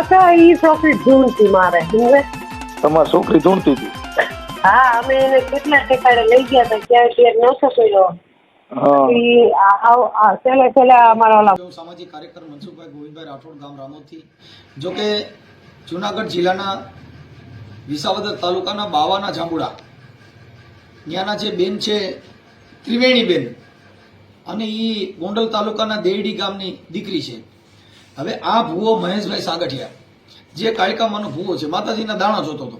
હતા ઈ છોકરી ઢૂંઢતી મારે સમજે. તમારી છોકરી ઢૂંઢતી હતી? હા, અમે એને કેટલા ઠેકાણે લઈ ગયા હતા, ક્યાંય ટેર નતો કર્યો. હા. છેલ્લે અમારા ઓલા સામાજિક કાર્યકર મનસુખભાઈ ગોવિંદભાઈ રાઠોડ ગામ રામોદથી. જો કે જુનાગઢ જિલ્લાના વિસાવદર તાલુકાના બાવાના જાંબુડા ત્યાંના જે બેન છે ત્રિવેણીબેન, અને એ ગોંડલ તાલુકાના દેરડી ગામની દીકરી છે. હવે આ ભૂવો મહેશભાઈ સાગઠિયા, જે કાયકામાંનો ભૂવો છે, માતાજીના દાણા જોતો હતો.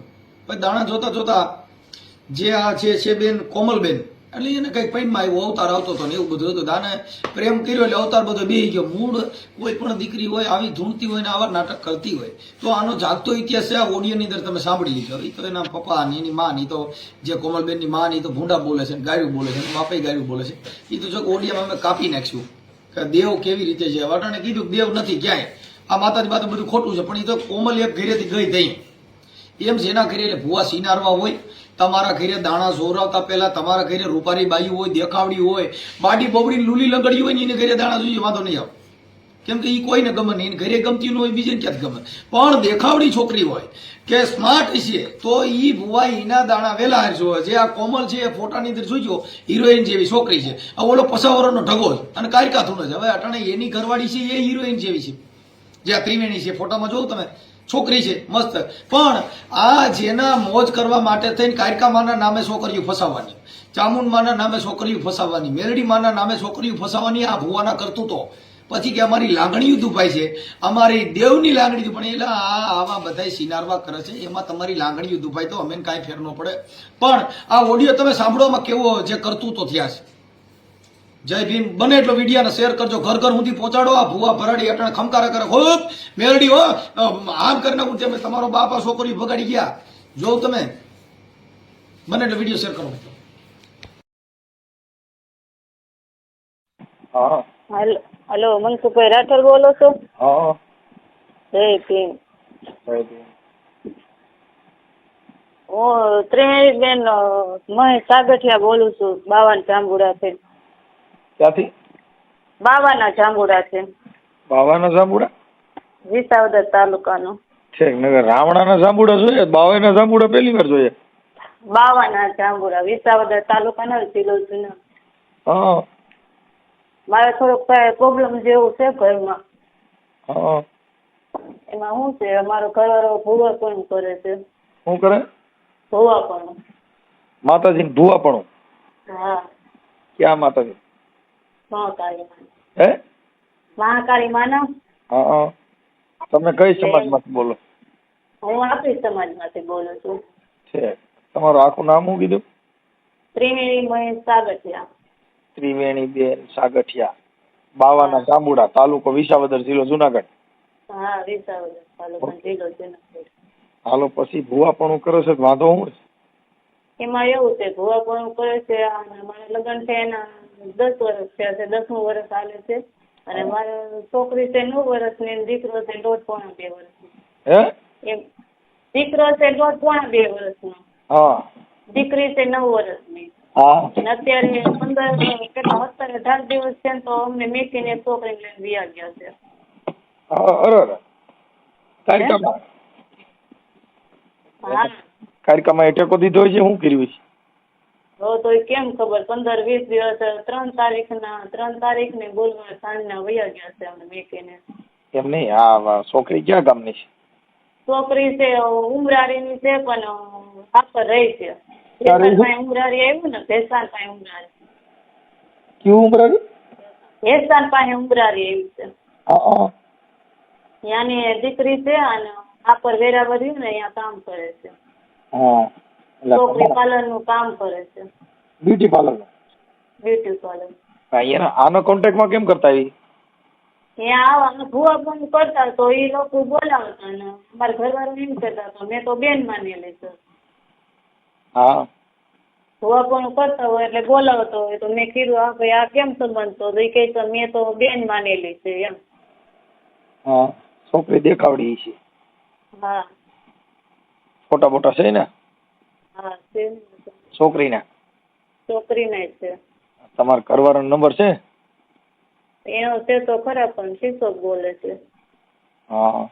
પછી દાણા જોતા જોતા જે આ છે બેન કોમલબેન, એટલે એને કંઈક પૈનમાં આવ્યો, અવતાર આવતો હતો ને એવું બધું હતું. દાને પ્રેમ કર્યો એટલે અવતાર બધો બેહી ગયો. મૂળ કોઈ પણ દીકરી હોય આવી ધૂણતી હોય ને આવા નાટક કરતી હોય તો આનો જાગતો ઇતિહાસ છે. આ ઓડિયોની અંદર તમે સાંભળી લીધો. એ તો એના પપ્પા ને એની માં ની તો જે કોમલબેનની માં ની તો ભૂંડા બોલે છે, ગાયું બોલે છે, બાપે ગાયું બોલે છે. એ તો જો ઓડિયામાં અમે કાપી નાખ્યું કે દેવ કેવી રીતે છે. વાટાણે કીધું દેવ નથી ક્યાંય, આ માતાજી બાતું બધું ખોટું છે. પણ એ તો કોમલ એક ઘરેથી ગઈ થઈ એમ જેના ઘરે એટલે ભૂવા સિનારવા હોય, તમારા ઘરે દાણા જોરાવતા પહેલા તમારા ઘરે રૂપારી બાઈ હોય, દેખાવડી હોય, બાડી બોબડી લૂલી લંગડી હોય ને એને ઘરે દાણા જોઈએ વાંધો નહીં આવે. કેમ કે એ કોઈને ગમે નહીં, એને ઘરે ગમતી ન હોય, બીજે ક્યાંથી ગમે. પણ દેખાવડી છોકરી હોય કે સ્માર્ટ છે તો એ ભૂવા એના દાણા વેલા જોવે. જે આ કોમલ છે એ ફોટાની અંદર જોઈજો હિરોઈન જેવી છોકરી છે. આ ઓલો પસાવરનો ઢગો છે અને કાયકાથું છે. હવે અટાણે એની ઘરવાળી છે એ હિરોઈન જેવી છે, જે આ ત્રિવેણી છે ફોટામાં જોઉં તમે, છોકરી છે મસ્ત. પણ આ જેના મોજ કરવા માટે થઈને કાયકામાના નામે છોકરીઓ ફસાવવાની, ચામુંડમાના નામે છોકરીઓ ફસાવવાની, મેરડીમાના નામે છોકરીઓ ફસાવવાની, આ ભુવાના કરતૂતો. પછી કે અમારી લાગણીઓ દુભાઈ છે, અમારી દેવની લાગણી પણ એટલે આવા બધા સિનારવા કરે છે. એમાં તમારી લાગણીઓ દુભાઈ તો અમે કાંઈ ફેર ન પડે. પણ આ ઓડિયો તમે સાંભળવામાં કેવો જે કરતૂતો થયા છે. જય ભીમ. બને એટલો વિડીયાને શેર કરજો, ઘર ઘર સુધી પહોંચાડો. આ ભૂવા ભરાડી અટાણે ખમકારા કરે, ખૂબ મેરડી હો આમ કરી નાખું તમે, તમારો બાપ આ છોકરી ભગાડી ગયા. જોઉં તમે બને એટલો વિડીયો શેર કરો. હા. હલો, મનસુખભાઈ રાઠોડ બોલો છો? હા. જય ભીમ. જય ભીમ. હું ત્રિવેણીબેન મહેશ સાગઠિયા બોલું છું, બાવાના જાંબુડા છે. ક્યાંથી? બાવાના જાંબુડા છે, બાવાના જાંબુડા? વિસાવદર તાલુકાનો. છે નગર રાવણાના જાંબુડા જોઈએ, બાવાના જાંબુડા પહેલી વાર જોઈએ. બાવાના જાંબુડા વિસાવદર તાલુકાનો જિલ્લો જુનાગઢ. હા. મારે થોડોક પ્રોબ્લેમ જેવું છે ઘરમાં. હા. એમાં શું છે, અમારો ઘરવાળો ભૂવા પણ કરે છે. શું કરે? ભૂવા પણ. માતાજી ભૂવા પણ? હા. ક્યાં માતાજી? મહાકાળી માં. હે? મહાકાળી માના. હા. તમે કઈ સમાજમાંથી બોલો? હું આપણી સમાજમાંથી બોલું છું. છે. તમારું આખું નામ શું કીધું? ત્રિવેણી મહેશ સાગઠિયા. ત્રિવેણીબેન સાગઠિયા, બાવાના જાંબુડા, તાલુકો વિસાવદર, જિલ્લો જુનાગઢ. હા, વિસાવદર તાલુકા જિલ્લો જુનાગઢ. હાલો, પછી ભૂવાપણું કરે છે વાંધો શું છે? એમાં એવું છે, ભૂવાપણું કરે છે. મારા લગ્ન છે એના 10 વર્ષ થયા છે, 10મું વર્ષ ચાલે છે. અને મારી છોકરી છે 9 વર્ષની, દીકરો છે 1.5-2 વર્ષનો. હે? એમ દીકરો છે 1.5-2 વર્ષનો. હા. દીકરી છે 9 વર્ષની. હા. અને અત્યારે 17-18 દિવસ છે તો અમને મેકીને છોકરીને લઈને વિયા ગયા છે. અરે કારિકામાં? હા. કારિકામાં ટેકો દીધો છે, શું કર્યું છે? તો કેમ ખબર, 15-20 દિવસ 3 તારીખને બોલવા સાંજના વયા ગયા છે અમને મેકીને. એમ નહીં, આ છોકરી ક્યાં ગામની છે? છોકરી છે ઉમરાળીની છે, પણ આખર રહી છે. ઉમરાળી આવ્યું ને, ભેસાણ પાસે ઉમરાળી. કયું ઉમરાળી? ભેસાણ પાસે ઉમરાળી આવ્યું છે. હા. ત્યાંની દીકરી છે અને આખર વેરાવળ રહ્યું ને અહીંયા કામ કરે છે. હા. છોકરી પાર્લરનું કામ કરે છે. Beauty parlour? Beauty parlour. આનો કોન્ટેક્ટમાં કેમ કરતા આવી? ત્યાં આવવાનું ભૂવા પણ કરતા તો એ લોકો બોલાવતા ને અમારા ઘરવાળા એમ કરતા તો મેં તો બેન માનેલી છે. હા. ભૂવા પણ કરતા હોય એટલે બોલાવતો હોય તો મેં કીધું આ ભાઈ આ કેમ સંબંધ તો એ કહે તો મેં તો બેન માનેલી છે એમ. હા. છોકરી દેખાવડી છે? હા. ફોટા બોટા છે ને? હા છે. છોકરીના? છોકરીના છે. તમારા ઘરવાળાનો નંબર છે? એનો છે તો ખરા, પણ શિક્ષક બોલે છે. હા.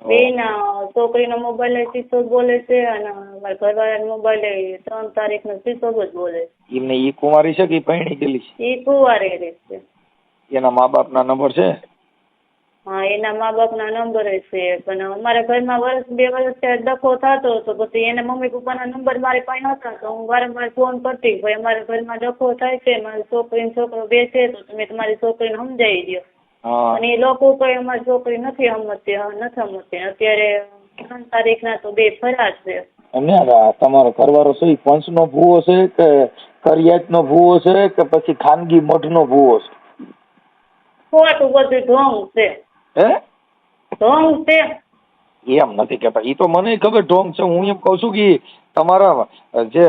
બેયના છોકરીનો મોબાઈલ શીશો જ બોલે છે અને મારા ઘરવાળાનો મોબાઈલ 3 તારીખનો શીશો જ બોલે છે. એમને ઈ કુંવારી છે કે ઈ પરણી ગયેલી છે? એ કુંવારે રહે છે. એના મા બાપના નંબર છે? હા, એના મા બાપના નંબર છે, પણ અમારા ઘરમાં વર્ષ 2 વર્ષ ત્યાં ડખો થતો હતો. પછી એના મમ્મી પપ્પાના નંબર મારી પાસે નહોતા, તો હું વારંવાર ફોન કરતી, ભાઈ અમારા ઘરમાં ડખો થાય છે, મારી છોકરીને છોકરો બે છે, તો તમે તમારી છોકરીને સમજાવી દો. અને એ લોકો કઈ અમારી છોકરી નથી સમજતી. અત્યારે 3 તારીખના તો 2 ફરાર છે. અને તમારો ઘરવાળો શું પંચનો ભૂવો છે કે કરિયાતનો ભૂવો છે કે પછી ખાનગી મઠનો ભૂવો છે? ખોટું બધું ઢોંગ છે. હે? ઢોંગ છે. એમ નથી કેતા, ઈ તો મને ખબર ઢોંગ છે. હું એમ કઉ છું કે તમારા જે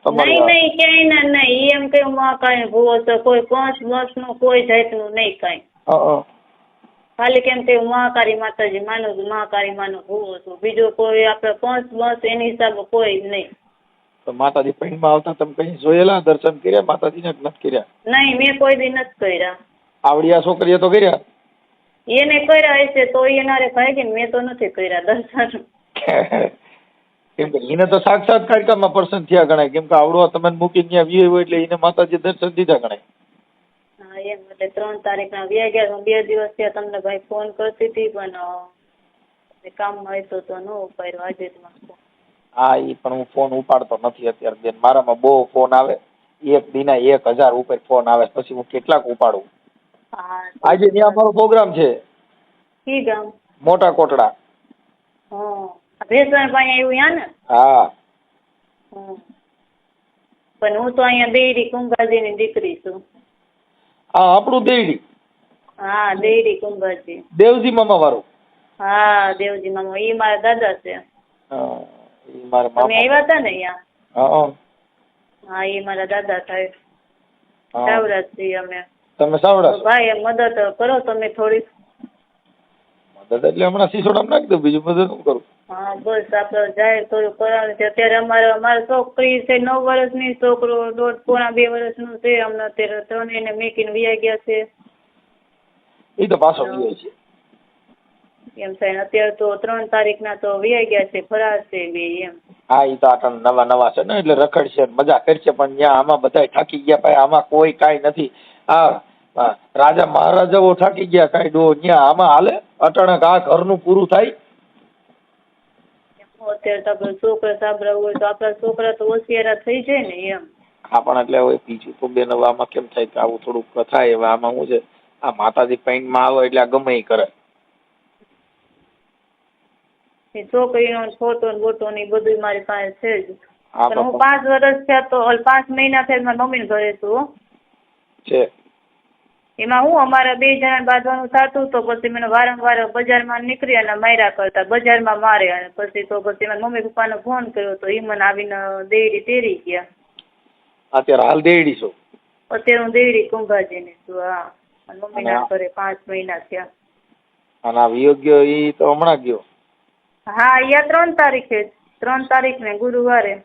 તમારી નહીં ક્યાંય નહીં એમ કઈ કઈ ભૂવો છે, કોઈ પંચ બસ નું કોઈ જાતનું નહીં કઈ. ખાલી કેમ કે મહાકાળી માતાજી માનું છું, મહાકાળી માનો ભૂવો છું, બીજો કોઈ આપણે પંચ બસ એની હિસાબે કોઈ નહીં. તો માતાજી પૈણમાં આવતા તમે કઈ જોયેલા, દર્શન કર્યા માતાજીને નથી કર્યા? નહીં, મેં કોઈ દી નથી કર્યા. આવડિયા છોકરીએ તો કર્યા? એને કર્યા હશે તો એનારે ભાગી ને, મેં તો નથી કર્યા દર્શન. કેમ કે એને તો સાક્ષાત કાર્યક્રમમાં પર્સન થયા ગણાય, કેમ કે આવડો તમે મૂકી ત્યાં વ્યય હોય એટલે એને માતાજી દર્શન દીધા ગણાય. હા એમ, એટલે 3 તારીખના વ્યા ગયા. હું 2 દિવસ થયા તમને ભાઈ ફોન કરતી હતી, પણ કામમાં હતો તો ન ઉપાડ્યો. આજે જ માં હા, ઈ પણ હું ફોન ઉપાડતો નથી અત્યારે બેન. મારામાં બહુ ફોન આવે, એક દિના 1000 ઉપર ફોન આવે, પછી હું કેટલાક ઉપાડું. આજે ત્યાં અમારો પ્રોગ્રામ છે. કી ગામ? મોટા કોટડા. ભેસણ પાસે આવ્યું યા ને? હા. પણ હું તો અહીંયા દેયડી કુંભાજીની દીકરી છું. હા, આપણું દેયડી. હા, દેયડી કુંભાજી. દેવજી મામા વાળું? હા, દેવજી મામા. ઈ મારા દાદા છે. હા, ઈ મારા મામા. તમે આવ્યા હતા ને અહીંયા? હા. હા, ઈ મારા દાદા થાય. સાવરા છીએ અમે. તમે સાવડા? ભાઈ મદદ કરો તમે થોડી. મદદ એટલે હમણાં સિસોડામાં નાખી દઉં, બીજું મદદ શું કરું? હા, બસ આપણે જાય થોડું કરવાનું છે. અત્યારે અમારી છોકરી છે 9 વર્ષની, છોકરો 1.5-2 વર્ષનું છે. હમણાં અત્યારે 3 એને મેકીને વ્યા ગયા છે. એ તો પાછો વ્યાય છે એમ થાય. અત્યારે તો 3 તારીખના તો વ્યા ગયા છે, ફરાર છે બે એમ. હા, એ તો આટણ નવા છે ને, એટલે રખડશે મજા કરશે, પણ ત્યાં આમાં બધા થાકી ગયા ભાઈ. આમાં કોઈ કાંઈ નથી. આ રાજા મહારાજાઓ થાકી ગયા, કાંઈ ડો ત્યાં આમાં હાલે અટાણક આ ઘરનું પૂરું થાય. અત્યારે તો આપણે છોકરા સાબરા હોય તો આપણા છોકરા તો હોશિયારા થઈ જાય ને એમ. હા, પણ એટલે હવે બીજું તો બેન હવે આમાં કેમ થાય કે આવું થોડુંક થાય. હવે આમાં શું છે, આ માતાજી પૈણમાં આવે એટલે આ ગમે એ કરે. છોકરીનો ફોટો ને બોટો ને બધું મારી પાસે છે જ. પણ હું 5 વર્ષ થયા તો 5 મહિના થયા મારા મમ્મી ઘરે છું છે. એમાં હું અમારા 2 જણા બાંધવાનું થતું, તો પછી મને વારંવાર બજારમાં નીકળી અને માર્યા કરતા, બજારમાં મારે. અને પછી મારા મમ્મી પપ્પાને ફોન કર્યો તો એ મને આવીને દેયડી તેરી ગયા. અત્યારે હાલ દેયડી છો? અત્યારે હું દેયડી કુંભાજીની છું. હા, અને મમ્મીના ઘરે 5 મહિના થયા. અને આ વિયોગ્ય એ તો હમણાં ગયો? હા, અહીંયા 3 તારીખે 3 તારીખને ગુરુવારે.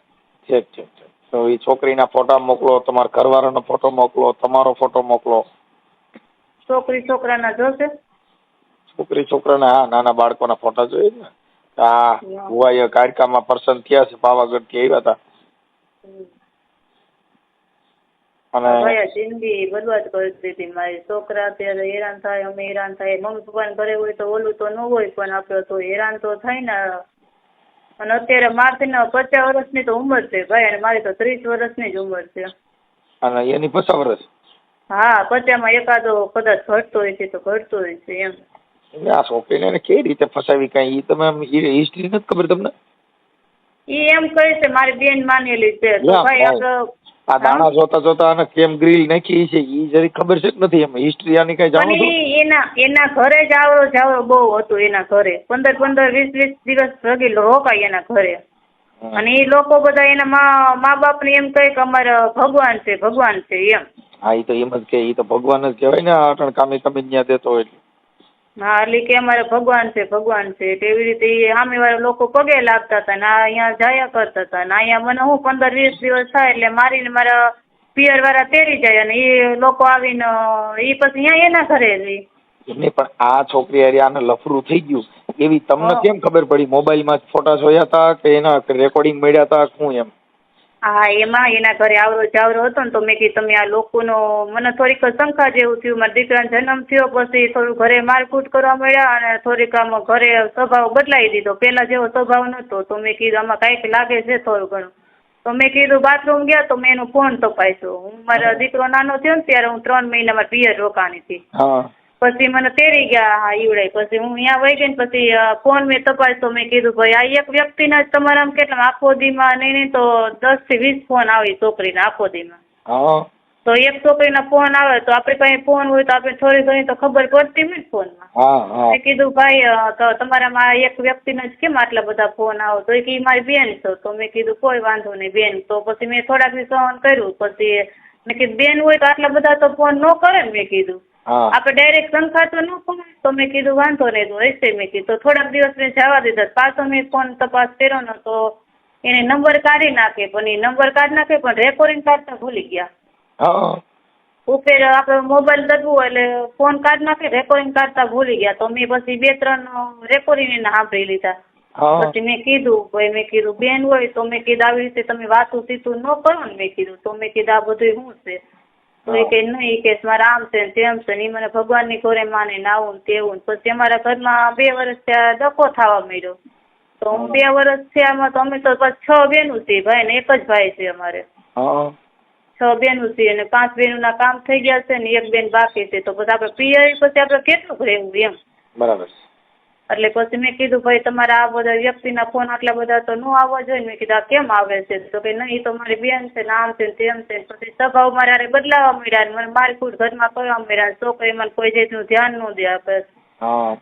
ઠીક. તો એ છોકરીના ફોટા મોકલો, તમારા ઘરવાળાનો ફોટો મોકલો, તમારો ફોટો મોકલો. છોકરી છોકરાના જોશે? છોકરી છોકરાના, હા, નાના બાળકોના ફોટા જોઈએ ને. હા, ભુવાઈ કાર્યક્રમમાં પર્સન થયા છે, પાવાગઢ થી આવ્યા હતા. અને જિંદગી બરબાદ કરી દીધી મારી. છોકરા અત્યારે હેરાન થાય, અમે હેરાન થાય. મમ્મી પપ્પાને ઘરે હોય તો ઓલું તો ન હોય, પણ આપડે તો હેરાન તો થાય ને. અને અત્યારે મારથી 50 વર્ષની તો ઉંમર છે ભાઈ, અને મારી તો 30 વર્ષની જ ઉંમર છે. અને એની 50 વર્ષ? હા, 50માં એકાદો કદાચ ઘટતો હોય છે તો ઘટતો હોય છે એમ. આ છોકરીને કેવી રીતે ફસાવી, કઈ તમે હિસ્ટ્રી નથી ખબર તમને? ઈ એમ કહે છે મારી બેન માનેલી છે. તો ભાઈ આપણે આ દાણા જોતા અને કેમ ગ્રીલ નાખી છે ઈ જરી ખબર છે કે નથી? એમ હિસ્ટ્રી આની કઈ જાણો છો? એના ઘરે જ આવરો બહુ હતું. એના ઘરે 15-20 દિવસ રગી રોકાય એના ઘરે. અને એ લોકો બધા એના મા બાપ ને એમ કહે કે અમારા ભગવાન છે એમ. હા, એ તો એમ જ કે ઈ તો ભગવાન જ કહેવાય ને. અટણ કામે તમે ત્યાં દેતો હોય. હા, એટલે કે અમારે ભગવાન છે. એવી રીતે સામે વાળા લોકો પગે લાગતા હતા ને અહીંયા જાયા કરતા હતા. ને અહીંયા મને હું 15-20 દિવસ થાય એટલે મારીને મારા પિયર વાળા તેડી જાય, અને એ લોકો આવીને એ પછી અહીંયા એના ઘરે રહી. એમને પણ આ છોકરી આને લફરું થઈ ગયું એવી તમને કેમ ખબર પડી? મોબાઈલમાં ફોટા જોયા હતા કે એના રેકોર્ડિંગ મળ્યા હતા શું એમ? હા, એમાં એના ઘરે આવરો જાવરો હતો ને તો મેં કીધું તમે આ લોકોનો મને થોડીક શંકા જેવું થયું. મારા દીકરાનો જન્મ થયો પછી થોડું ઘરે મારકૂટ કરવા મળ્યા અને થોડીક આમ ઘરે સ્વભાવ બદલાવી દીધો. પહેલા જેવો સ્વભાવ નહોતો. તો મેં કીધું આમાં કાંઈક લાગે છે થોડું ઘણું. તો મેં કીધું બાથરૂમ ગયા તો મેં એનો ફોન તપાસ્યો. હું મારા દીકરો નાનો થયો ને ત્યારે હું 3 મહિના મારા પિયર રોકાણી હતી. પછી મને તેડી ગયા હા ઈવડે. પછી હું અહીંયા વહી ગઈ ને પછી ફોન મેં તપાસ્યો. મેં કીધું ભાઈ આ એક વ્યક્તિના જ તમારા કેટલા આખો દીમાં નહીં તો 10 થી 20 ફોન આવે છોકરીના આખો દીમાં. તો એક છોકરીના ફોન આવે તો આપણે પાસે ફોન હોય તો આપણે થોડી ઘણી તો ખબર પડતી હોય ને ફોનમાં. મેં કીધું ભાઈ તો તમારામાં એક વ્યક્તિના જ કેમ આટલા બધા ફોન આવે? તો એ મારી બેન છો. તો મેં કીધું કોઈ વાંધો નહીં બેન. તો પછી મેં થોડાક દિવસ સહન કર્યું. પછી મેં કીધું બેન હોય તો આટલા બધા તો ફોન ન કરે ને. મેં કીધું આપણે ડાયરેક્ટ શંકા તો ન પડે. તો મેં કીધું વાંધો નહીં તો રહેશે. મેં કીધું તો થોડાક દિવસ મેં જવા દીધા. પાછો મેં ફોન તપાસ કર્યો ને તો એને નંબર કાઢી નાખે પણ એ નંબર કાઢી નાખે પણ રેકોર્ડિંગ કાઢતા ભૂલી ગયા. ઉપર આપણે મોબાઈલ દબવું એટલે ફોન કાઢી નાખે રેકોર્ડિંગ કાઢતા ભૂલી ગયા. તો મેં પછી 2-3 રેકોર્ડિંગ એને સાંભળી લીધા. પછી મેં કીધું ભાઈ મેં કીધું બેન હોય તો મેં કીધું આવી રીતે તમે વાતું સીતું ન કરો ને. મેં કીધું તો મેં કીધું આ બધું શું છે? તો એ કે નહીં કે મારા આમ છે ને તેમ છે ને એ મને ભગવાનની ઘરે માને ને આવું ને તેવું. પછી અમારા ઘરમાં 2 વર્ષ ત્યાં ડકો થવા માંડ્યો. તો હું 2 વર્ષ થયામાં તો અમે તો પછી 6 બહેનું છીએ ભાઈ ને એક જ ભાઈ છે અમારે. 6 બહેનું છીએ અને 5 બહેનોના કામ થઈ ગયા છે ને 1 બેન બાકી છે. તો પછી આપણે પિયર પછી આપણે કેટલું રહેવું એમ. બરાબર. એટલે પછી મેં કીધું ભાઈ તમારા આ બધા વ્યક્તિના ફોન આટલા બધા તો ન આવવા જોઈએ. મેં કીધું આ કેમ આવે છે? તો કે નહીં તો મારી બેન છે ને આમ છે ને તેમ છે. પછી સ્વભાવ મારે હારે બદલાવા મળ્યા ને મને મારકૂટ ઘરમાં કરવા મળ્યા. છોકરી મને કોઈ જાતનું ધ્યાન ન દે આપે.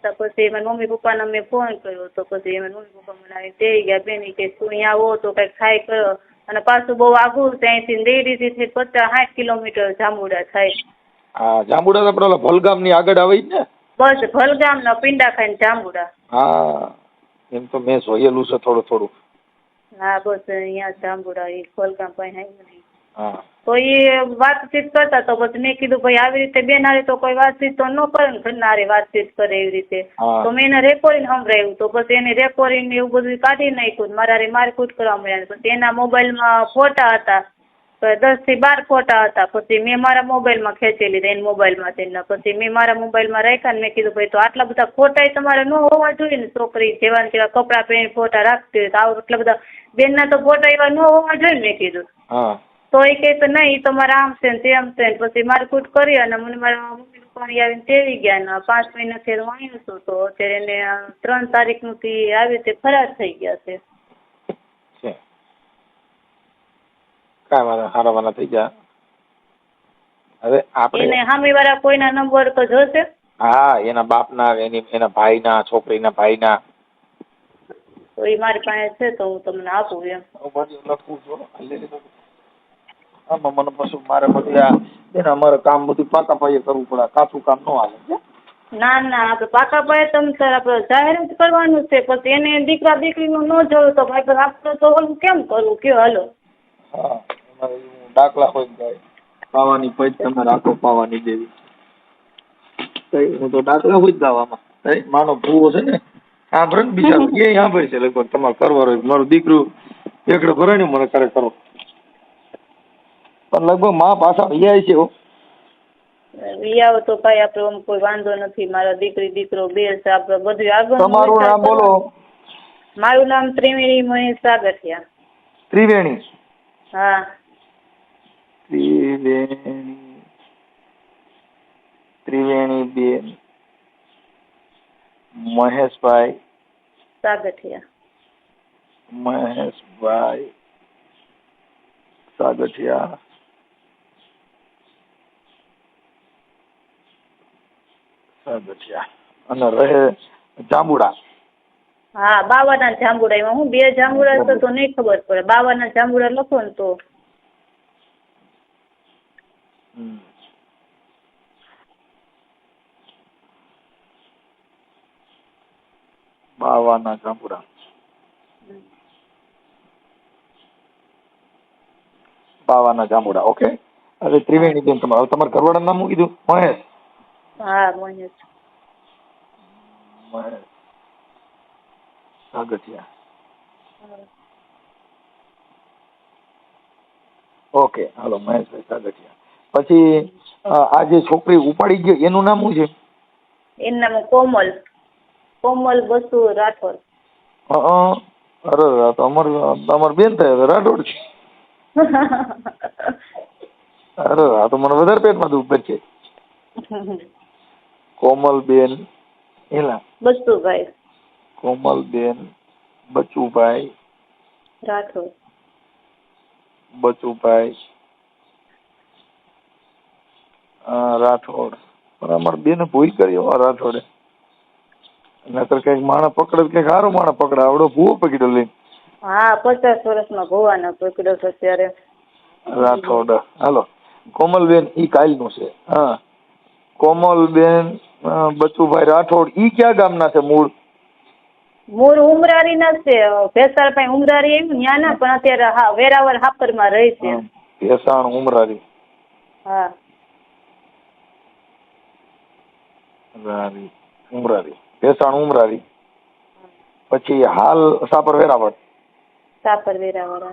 તો પછી મારા મમ્મી પપ્પાને મેં ફોન કર્યો. તો પછી મારા મમ્મી પપ્પા મને તેડી ગયા. બેન કે તું અહીંયા આવો તો કંઈક થાય કરો. અને પાછું બહુ આઘું ત્યાંથી ડેરીથી 50-60 કિલોમીટર જાંબુડા થાય. જાંબુડા તો પેલા ભલગામની આગળ આવે ને? બસ ભલગામના પિંડા ખાઈને જાંબુડા. એમ તો મેં જોયેલું છે થોડું. હા બસ અહીંયા જાંબુડા એ ભલગામ પાસે નહીં. તો એ વાતચીત કરતા તો પછી મેં કીધું ભાઈ આવી રીતે બેન હારે તો કોઈ વાતચીત તો ન કરે ને ઘરના હારે વાતચીત કરે એવી રીતે. તો મેં એને રેકોર્ડિંગ સંભળાવ્યું. તો પછી એને રેકોર્ડિંગ એવું બધું કાઢી નાખ્યું. મારા હારે મારકૂટ કરવા મળ્યા. પછી એના મોબાઈલમાં ફોટા હતા 10 થી 12 ફોટા હતા. પછી મેં મારા મોબાઈલમાં ખેંચી લીધા એના મોબાઈલમાં તેના. પછી મેં મારા મોબાઈલમાં રાખ્યા ને મેં કીધું ભાઈ તો આટલા બધા ફોટા તમારે ન હોવા જોઈએ ને. છોકરી જેવા તેવા કપડાં પહેરીને ફોટા રાખતી હોય તો આટલા બધા બેનના તો ફોટા એવા ન હોવા જોઈએ ને. મેં કીધું તો એ કહે તો નહીં તો મારે આમ છે ને તેમ છે ને. પછી મારકૂટ કરી અને મને મારા મમ્મી પપ્પાની આવીને તેડી ગયા ને 5 મહિનાથી હું આવ્યું છું. તો અત્યારે એને 3 તારીખનું આવી રીતે ફરાર થઈ ગયા છે. કાંઈ વાંધો હારાવાના થઈ ગયા. હવે આપણે એને સામેવાળા કોઈના નંબર તો જોશે? એના બાપના એના ભાઈના છોકરીના ભાઈના. તો એ મારી પાસે છે તો હું તમને આપું એમ. લખું છું આમાં મને પછી મારે બધું અમારે કામ બધું પાકા પાયે કરવું પડે. કાચું કામ ન હાલે. ના આપણે પાકા પાયે તમે સર આપણે જાહેર જ કરવાનું છે. પછી એને દીકરા દીકરીનું ન જોયું તો ભાઈ આપણે તો ઓલું કેમ કરવું કયો હાલો. દાખલા હોય જાય પાવાની પૈસ તમે રાખો પાવાની જેવી. હું તો દાખલા હોય જ ગાવામાં માનો ભૂવો છે ને સાંભળે ને બિચારો એ સાંભળે છે લગભગ તમારે કરવા હોય. મારું દીકરું એકડે ભરાયું મને કરે કરો પણ લગભગ માં પાછા અહીંયા છે. વિયાવો તો ભાઈ આપણે કોઈ વાંધો નથી. મારા દીકરી દીકરો 2 છે. આપણે બધું આગળ. તમારું નામ બોલો? મારું નામ ત્રિવેણી મહેશ સાગઠિયા. ત્રિવેણી? હા ત્રિવેણી બેન મહેશભાઈ સાગઠિયા. મહેશભાઈ સાગઠિયા. અને રહે જાંબુડા? હા બાવાના જાંબુડા. એમાં હું 2 જાંબુડા તો નહીં ખબર પડે. બાવાના જાંબુડા લખો ને તો. બાવાના જાંબુડા. બાવાના જાંબુડા. ઓકે. હવે ત્રિવેણી બેન તમારા ઘરવાળાનું નામ શું કીધું? મહેશ? હા મહેશ. સાગઠિયા. ઓકે, હાલો મહેશભાઈ સાગઠિયા. પછી આ જે છોકરી ઉપાડી ગઈ એનું નામ શું છે? એનું નામ કોમલ, કોમલ બસુ રાઠોડ. અરે આ તો અમાર બેન થાય રાઠોડ છે. અરે આ તો મને વધારે પેટમાં દુખ છે. કોમલબેન એલા બસુભાઈ, કોમલબેન બચુભાઈ રાઠોડ. બચુભાઈ રાઠોડ. પણ અમારે બેને ભૂલ કરી રાઠોડે. નકર કઈક માણસ પકડે કઈક સારો માણસ પકડે, આવડો ભૂવો પકડ્યો લઈને. હા 50 વર્ષમાં ભોવાના પકડ્યો છે ત્યારે. રાઠોડ. હાલો કોમલબેન ઈ કાલનું છે. હા, કોમલબેન બચુભાઈ રાઠોડ ઈ ક્યાં ગામના છે મૂળ? મૂળ ઉમરારી ના છે, ભેસાળ પાસે ઉમરારી આવ્યું ન્યા ના, પણ અત્યારે હા વેરાવળ હાપર માં રહે છે. ભેસાણ ઉમરારી. હા ઉમરારી, ભેસાણ ઉમરારી. પછી હાલ સાપર વેરાવળ. સાપર વેરાવળ.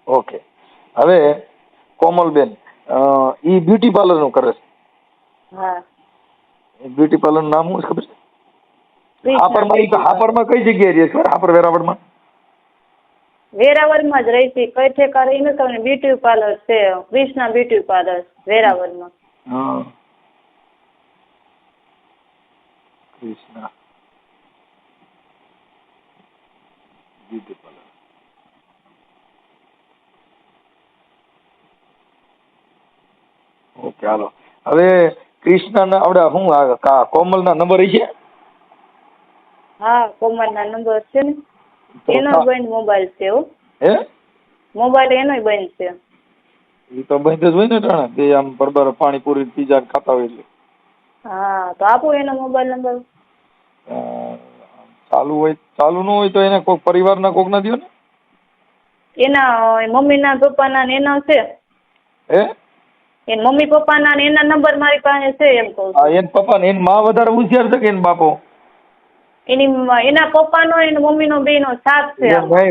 ઓકે. હવે કોમલબેન ઈ બ્યુટી પાર્લર નું કરે છે. હા. બ્યુટી પાર્લર નું નામ શું છે ખબર છે? કૃષ્ણા હાપરમાં કઈ જગ્યાએ રહે છે? હાપર વેરાવળમાં? વેરાવળમાં જ રહી છે. કઈ ઠેકા રહી નથી. તમને બ્યુટી પાર્લર છે, કૃષ્ણા બ્યુટી પાર્લર વેરાવળમાં. હા, Krishna beauty parlour. Okay, hello. હવે કૃષ્ણના આવડે શું કોમલ ના નંબર છે? હા, કોમલ ના નંબર છે ને. એનો બંધ મોબાઈલ છે. હે, મોબાઈલ એનો બંધ છે. એ તો બંધ જ હોય ને ટાણા કે આમ બરાબર પાણીપુરી પીઝા ખાતા હોય એટલે. હા, તો આપો એનો મોબાઈલ નંબર. ચાલુ હોય, ચાલુ ન હોય તો એને કોઈક પરિવારના કોક ના દો ને. એના મમ્મીના પપ્પાના ને એના છે. હે, એના મમ્મી પપ્પાના ને એના નંબર મારી પાસે છે એમ કહું છું. એન પપ્પા ને એન માં વધારે હોશિયાર છે કે એન બાપો? એના પપ્પાનો એના મમ્મીનો બેનો સાથ છે.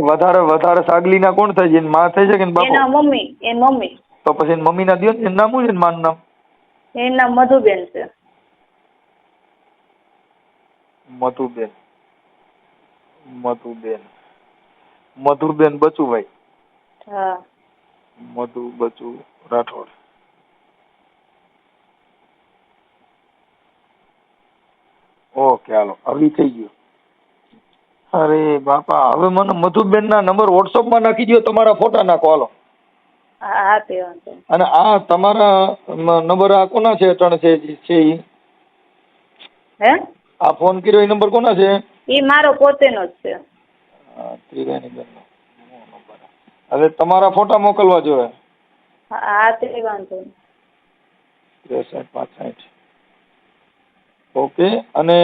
વધારે સાગલીના કોણ થાય છે? એની માં થાય છે કે એન બાપો? એના મમ્મી, એની મમ્મી. તો પછી એની મમ્મીના દો ને. એનું નામ શું છે? માનું નામ? એના મધુબેન છે. મધુબેન. મધુબેન. મધુબેન બચુભાઈ. હા. મધુ બચુ રાઠોડ. ઓકે, હાલો હવે થઈ ગયું. અરે બાપા, હવે મને મધુબેન ના નંબર વોટ્સઅપ માં નાખી દો. તમારા ફોટા નાખો હાલો. હા તે વાંધો. અને આ તમારા નંબર આ કોના છે? ત્રણ છે ઈ? હે, આ ફોન કર્યો એ નંબર કોના છે? એ મારો પોતેનો જ છે. ત્રિવેણીબેનનો નંબર. હવે તમારા ફોટા મોકલવા જોઈએ. હા તે વાંધો. 6365. ઓકે. અને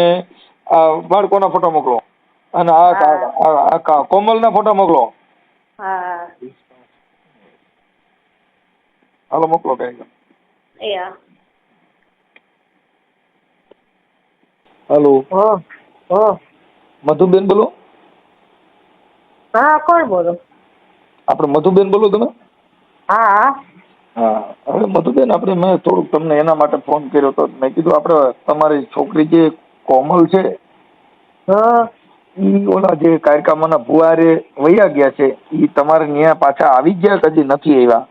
આ બાળકોના ફોટા મોકલો. અને આ કોમલના ફોટા મોકલો. હા. હાલો મોકલો કઈ. એ હા. હાલો. હા મધુબેન બોલો? હા, કોણ બોલો? આપણે મધુબેન બોલો તમે? હા હા. હવે મધુબેન મેં થોડુંક તમને એના માટે ફોન કર્યો હતો. મેં કીધું આપણે તમારી છોકરી જે કોમલ છે ઈ ઓલા જે કાયકામાના ભુવારે વયા ગયા છે, ઈ તમારે ન્યા પાછા આવી ગયા કે હજી નથી આવ્યા?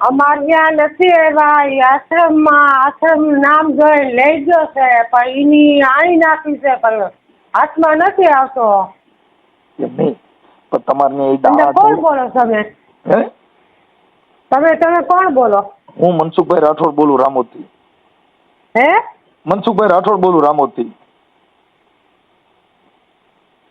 અમારે ત્યાં નથી આવ્યા. આશ્રમ નામ જોઈ લઈ ગયો છે, પણ એની આણી નાખી છે, પણ હાથમાં નથી આવતો. એમ નહીં, પણ તમારે તમે કોણ બોલો? તમે કોણ બોલો? હું મનસુખભાઈ રાઠોડ બોલું, રામોદથી. હે, મનસુખભાઈ રાઠોડ બોલું, રામોદથી.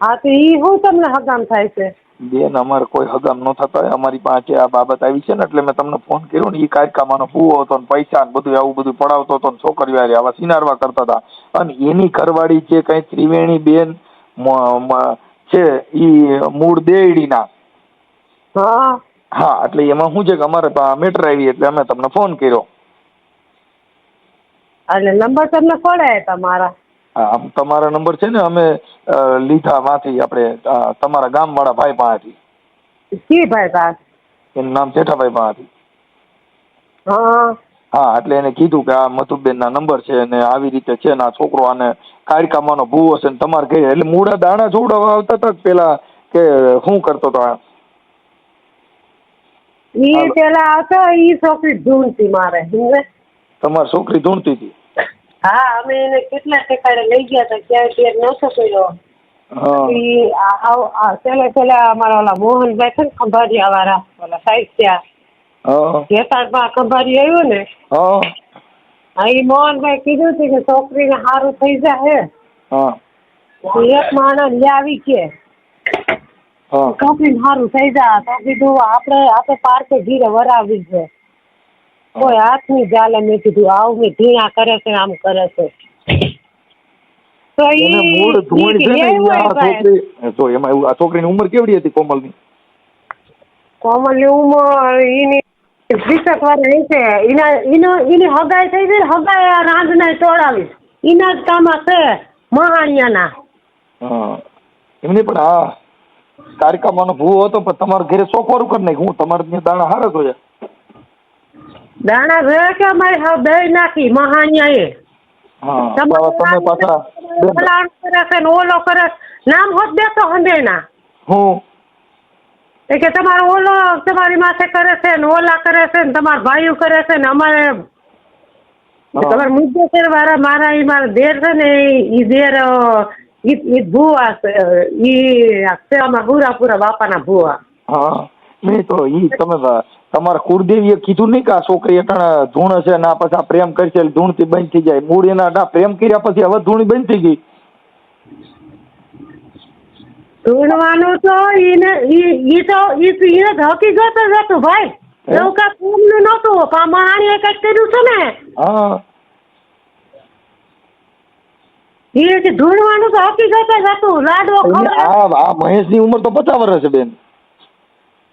હા, તો ઈ શું તમને હગામ થાય છે? બેન, અમારે કોઈ હગામ ન થતા હોય. અમારી પાસે આ બાબત આવી છે ને એટલે મેં તમને ફોન કર્યો ને. ઈ કાયકામાનો ફૂવો હતો ને પૈસા ને બધું આવું બધું પડાવતો હતો ને છોકરીઓ આવા સિનારવા કરતા હતા. અને એની ઘરવાળી જે કઈ ત્રિવેણી બેન છે ઈ મૂળ દેડીના. હા, એટલે એમાં શું છે કે અમારે મેટર આવી એટલે અમે તમને ફોન કર્યો. એટલે નંબર તમને પડે તમારા. હા, તમારા નંબર છે ને અમે લીધા માંથી આપણે તમારા ગામવાળા ભાઈ પાસેથી. કી ભાઈ પાસે? એનું નામ જેઠાભાઈ પાસેથી. હા હા, એટલે એને કીધું કે આ મધુબેન ના નંબર છે ને આવી રીતે છે ને આ છોકરો આને કારિકામાનો ભૂવો છે ને તમારે કહે એટલે મૂળા દાણા જોવડાવવા આવતા હતા પેલા કે શું કરતો હતો? ઈ પેલા આવતો ઈ છોકરી ઢૂંઢતી મારે. તમારી છોકરી ઢૂંઢતી હતી? હા, અમે એને કેટલા ઠેકાણે લઈ ગયા હતા, ક્યાંય પેર નતો કર્યો. પેલા અમારા ઓલા મોહનભાઈ છે ને ખંભાળિયા વાળા ઓલા સાહિત્યા ખેતાળમાં ખંભાળી આવ્યું ને, હા એ મોહનભાઈ કીધું હતું કે છોકરીને સારું થઈ જાય. એક માણસ લે આવી કે છોકરીને સારું થઈ જાય તો કીધું આપણે પાર્કે ઘીરે વરાવી છે. કોઈ હાથ ની ચાલે. મેં કીધું આવું મેં ઢીણા કરે છે આમ કરે છે. તો છોકરીની ઉંમર કેવડી હતી કોમલની? કોમલની ઉંમર એની 20 વર્ષ છે. એની હગાઈ થઈ ગઈ. હગાઈ રાંધના તોડાવી એના જ કામમાં છે મહાણિયાના. એમને પણ હા કારિકામાનો ભૂવો હતો પણ તમારા ઘરે સોખવારું કરી નાખ્યું. હું તમારે ત્યાં દાણા હારા જોયા. દાણા જોયા કે અમારે હવે દઈ નાખી મહાણિયા તમે પાછા કરે છે ને ઓલો કરે નામ હોત દેતો હંદેના. હું કે તમારો ઓલો તમારી માથે કરે છે ને ઓલા કરે છે ને તમારા ભાઈઓ કરે છે ને અમારે તમારે મુદ્દે છે મારા ઈ મારા દેર છે ને ઈ દેર ઈ ભૂવા છે. ઈ અમારા પૂરા બાપાના ભૂવા. હા નહીં તો ઈ તમે તમારા કુળદેવીએ કીધું નહીં કે આ છોકરી અટાણે ધૂણ છે ના પછી આ પ્રેમ કરશે ધૂણથી બંધ થઈ જાય. મૂળ એના પ્રેમ કર્યા પછી હવે ધૂણી બંધ થઈ ગઈ. ધૂણવાનું તો એને હકીકત જ હતું ભાઈ. એવું કા પ્રેમ નું નતું પણ મહાણીએ કઈક કર્યું છે ને. હા એ ધૂણવાનું તો હકીકત જ હતું. લાડવો આ મહેશની ઉંમર તો 50 વર્ષ છે બેન.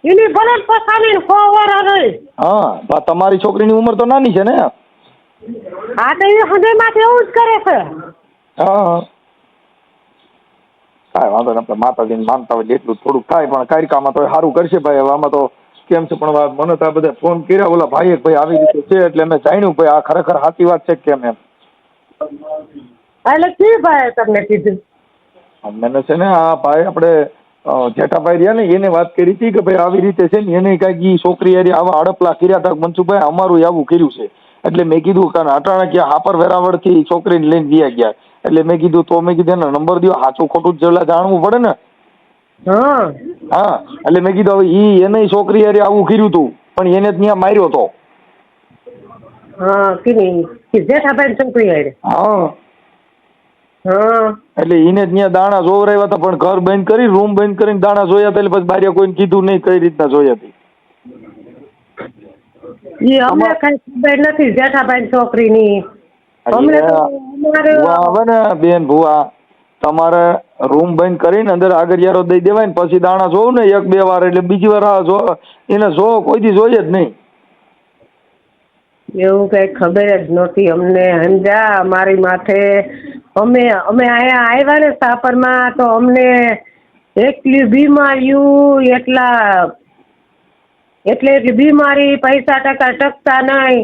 એની ભલે પસાની 100 વર્ષ રહી. હા તમારી છોકરીની ઉંમર તો નાની છે ને. હા તો એ હૃદયમાંથી એવું જ કરે છે. હા કાંઈ વાંધો નહીં. આપણે માતાજીને માનતા હોય એટલું થોડુંક થાય પણ કારિકામાં તો સારું કરશે ભાઈ. હવે આમાં તો કેમ છે પણ મને તો આ બધા ફોન કર્યા ઓલા ભાઈ ભાઈ આવી રીતે છે એટલે મેં જાણ્યું ભાઈ આ ખરેખર સાચી વાત છે કેમ એમ. એટલે કી ભાઈ તમને કીધું? મને છે ને આ ભાઈ આપણે જેઠાભાઈ રહ્યા ને એને વાત કરી હતી કે ભાઈ આવી રીતે છે ને એને કાંઈક છોકરી હારી આવા હડપલા કર્યા હતા મનસુખભાઈ અમારું આવું કર્યું છે. એટલે મેં કીધું કારણ અટાણે ક્યાં હાપર વેરાવળથી છોકરીને લઈને ગયા ગયા એટલે મેં કીધું તો મેં કીધું એનો નંબર દો સાચું ખોટું જેટલા જાણવું પડે ને. હા એટલે મેં કીધું હવે ઈ એને છોકરી હારી આવું કર્યું હતું પણ એને ત્યાં માર્યો હતો. જેઠાભાઈ છોકરી હારે? હા એટલે એને ત્યાં દાણા જોવરાવ્યા હતા પણ ઘર બંધ કરી રૂમ બંધ કરીને દાણા જોયા હતા એટલે પછી બારે કોઈને કીધું નહીં કઈ રીતના જોયા હતી. અમને કઈ ખબર નથી જેઠાભાઈ છોકરીની. હવે ને બેન ભુવા તમારે રૂમ બંધ કરીને અંદર આગળિયારો દઈ દેવાય ને પછી દાણા જોવું ને 1-2 વાર એટલે બીજી વાર જો એને જો કોઈ દી જોઈએ જ નહીં. એવું કઈ ખબર જ નહોતી અમને. સમજા મારી માથે અમે અહીંયા આવ્યા ને સાપરમાં તો અમને એટલી બીમારીઓ એટલી બીમારી પૈસા ટકા ટકતા નહીં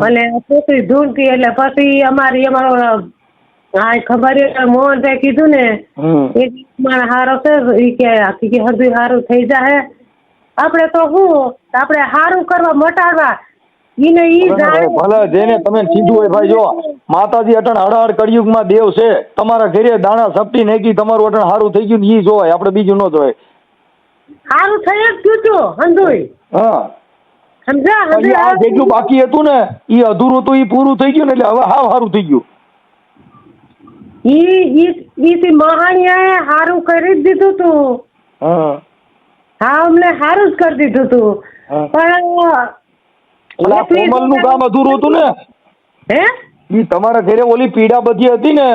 અને છોકરી ઢૂંઢતી એટલે પછી અમારો ખબર મોહનભાઈ કીધું ને એ મારા હારો છે એ કે હરદી સારું થઈ જાય. આપણે તો શું આપણે સારું કરવા મટાડવા ભલે જેને તમે કીધું હોય ભાઈ જો માતાજી અટણ હળહળ કળિયુગમાં દેવ છે. તમારા ઘરે દાણા સપટી નાખી તમારું અટણ સારું થઈ ગયું ને ઈ જોવાય આપણે બીજું ન જોવાય. સારું થઈ જ ગયું હંધુય. હા સમજા આ જેટલું બાકી હતું ને ઈ અધૂરું હતું ઈ પૂરું થઈ ગયું ને એટલે હવે હાવ સારું થઈ ગયું. ઈ મહાણીયાએ સારું કરી જ દીધું તું. હા અમને સારું જ કરી દીધું તું પણ કોમલ નું કામ અધૂરું હતું ને. હે ઈ તમારા ઘરે ઓલી પીડા બધી હતી ને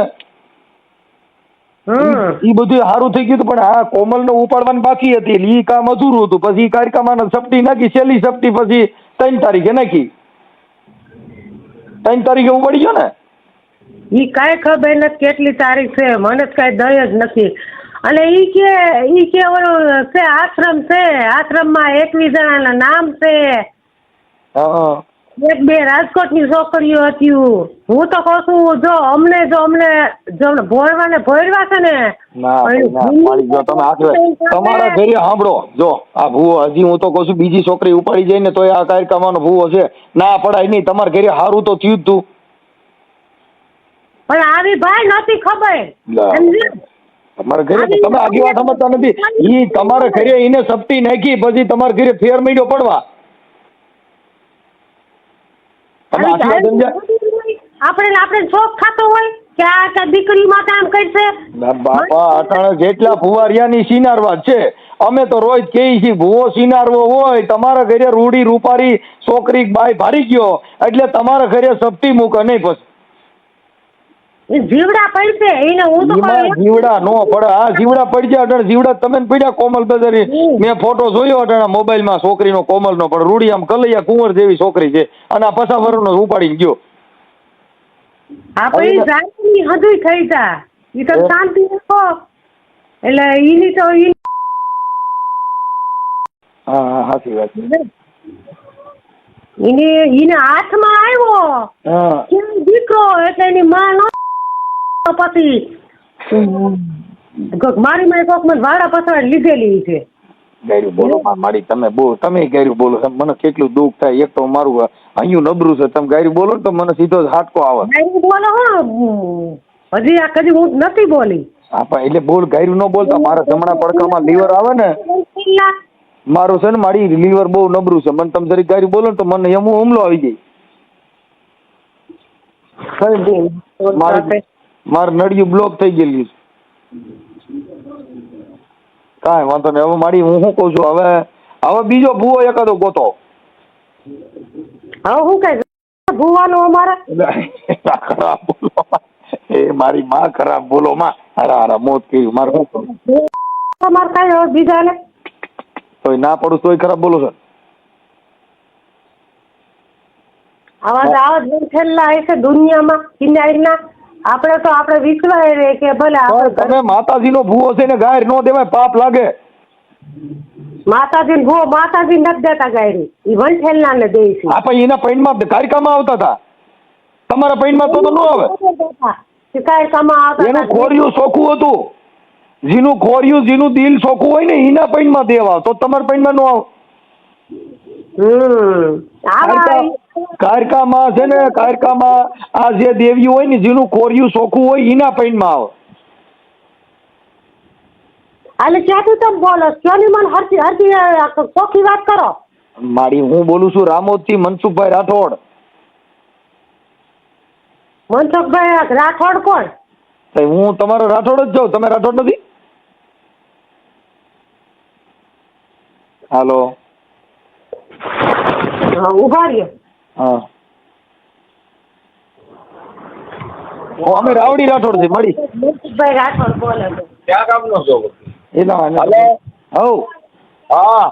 ઈ બધું સારું થઈ ગયું હતું પણ આ કોમલ ને ઉપાડવાની બાકી હતી એટલે ઈ કામ અધૂરું હતું. પછી કારિકામાં સપટી નાખી છેલ્લી સપટી પછી 3 તારીખે નાખી. 3 તારીખે ઉપાડી ગયો ને? ઈ કાંઈ ખબર નથી કેટલી તારીખ છે, મને જ કાંઈ દય જ નથી. અને ઈ કે ઓલું છે આશ્રમ છે, આશ્રમમાં 21 જણાના નામ છે. હા 1-2 રાજકોટની છોકરીઓ હતી. હું તો કહું છું જો અમને ભોરવા છે ને. ના મારી જો તમે તમારા ઘરે સાંભળો, જો આ ભૂવો હજી હું તો કહું છું બીજી છોકરી ઉપાડી જાય ને તો આ કાયકામાનો ભૂવો છે, ના પડાય નહીં. તમારા ઘરે સારું તો થયું જ તું. પણ આવી ભાઈ નથી ખબર. તમારા ઘરે તમે આગી વાત સમજતા નથી. ઈ તમારા ઘરે એને સપટી નાખી પછી તમારા ઘરે ફેર મહિનો પડવા. આપણે શોખ થતો હોય કે આ દીકરી માટે આમ કરશે. બાપા અટાણે જેટલા ફુવારિયાની સિનારવા છે, અમે તો રોજ કહી છીએ ભૂવો સિનારવો હોય તમારા ઘરે રૂડી રૂપારી છોકરી બાય ભારી ગયો એટલે તમારા ઘરે સપટી મૂકે નહીં. પછી જીવડા પડશે એને હું તો જીવડા નો પડે. હા જીવડા પડી જાય અટાણે જીવડા તમે પડ્યા કોમલ બજારી. મેં ફોટો જોયો અટાણે મોબાઈલમાં છોકરીનો કોમલ નો, પણ રૂડી આમ કલૈયા કુંવર જેવી છોકરી છે અને આ 50 વર્ષનો ઉપાડીને ગયો. આપણે જાતની હદુય થઈ જા. ઈ તો શાંતિ રાખો એટલે ઈની તો હા સાચી વાત છે. એને હાથમાં આવ્યો કે દીકરો એટલે એની માં નો પછી મારી માં કોક મને વાડા પસવાડ લીધેલી છે. ગાયરું બોલો મારી તમે ગાયરું બોલો. મને કેટલું દુઃખ થાય. એક તો મારું અહીંયા નબરું છે, તમે ગાયરું બોલો ને તો મને સીધો હાટકો આવે. ગાયરું બોલો હજી આ કદી હું નથી બોલી. હા એટલે બોલ ગાયરું ન બોલતા. મારા જમણા પડકામાં લીવર આવે ને મારું છે ને, મારી લીવર બહુ નબરું છે. મને તમે જરી ગાયરું બોલો ને તો મને એમ હુમલો આવી જાય. મારું નળિયું બ્લોક થઈ ગયેલું છે. કાંઈ વાંધો નહીં. હવે મારી હું શું કઉ છું, હવે બીજો ભૂવો એકાદો ગોતો. હવે હું કઈ ભૂવાનો અમારા ખરાબ બોલો એ મારી માં ખરાબ બોલો માં. હારા મોત કર્યું મારે શું કરું. તમારે કઈ બીજા ને તોય ના પડું તોય ખરાબ બોલો છો. આવા જ છેલ્લા હશે દુનિયામાં કિનારીના. આપણે તો આપણે વિશ્વાય રે કે ભલે તમે માતાજીનો ભૂવો છે ને ગાયર નો દેવાય, પાપ લાગે. માતાજી ભૂવો માતાજી નથી દેતા ગાયરી, ઈ વંઠેલના ને દે છે. હા પણ એના પૈણમાં કારિકામાં આવતા હતા, તમારા પૈણમાં તો ન આવે. કારિકામાં આવતા એનું ખોરિયું ચોખ્ખું હતું. જેનું ખોરિયું જેનું દિલ ચોખ્ખું હોય ને એના પૈણમાં દેવા, તો તમારા પૈણમાં ન આવે. કારકામાં છે ને, કારકામાં આ જે દેવી હોય ને જેનું ખોરિયું ચોખ્ખું હોય એના પૈણમાં આવે. એટલે ક્યાંથી તમે બોલો છો ની મને હરતી ચોખ્ખી વાત કરો. મારી હું બોલું છું રામોદ થી મનસુખભાઈ રાઠોડ. મનસુખભાઈ રાઠોડ કોણ? હું તમારો રાઠોડ જ જાઉં. તમે રાઠોડ નથી? હાલો ઉભા રહ્યો. હા અમે રાવડી રાઠોડ છે મળી. મનસુખભાઈ રાઠોડ બોલે છે. ક્યાં કામનો છો? હા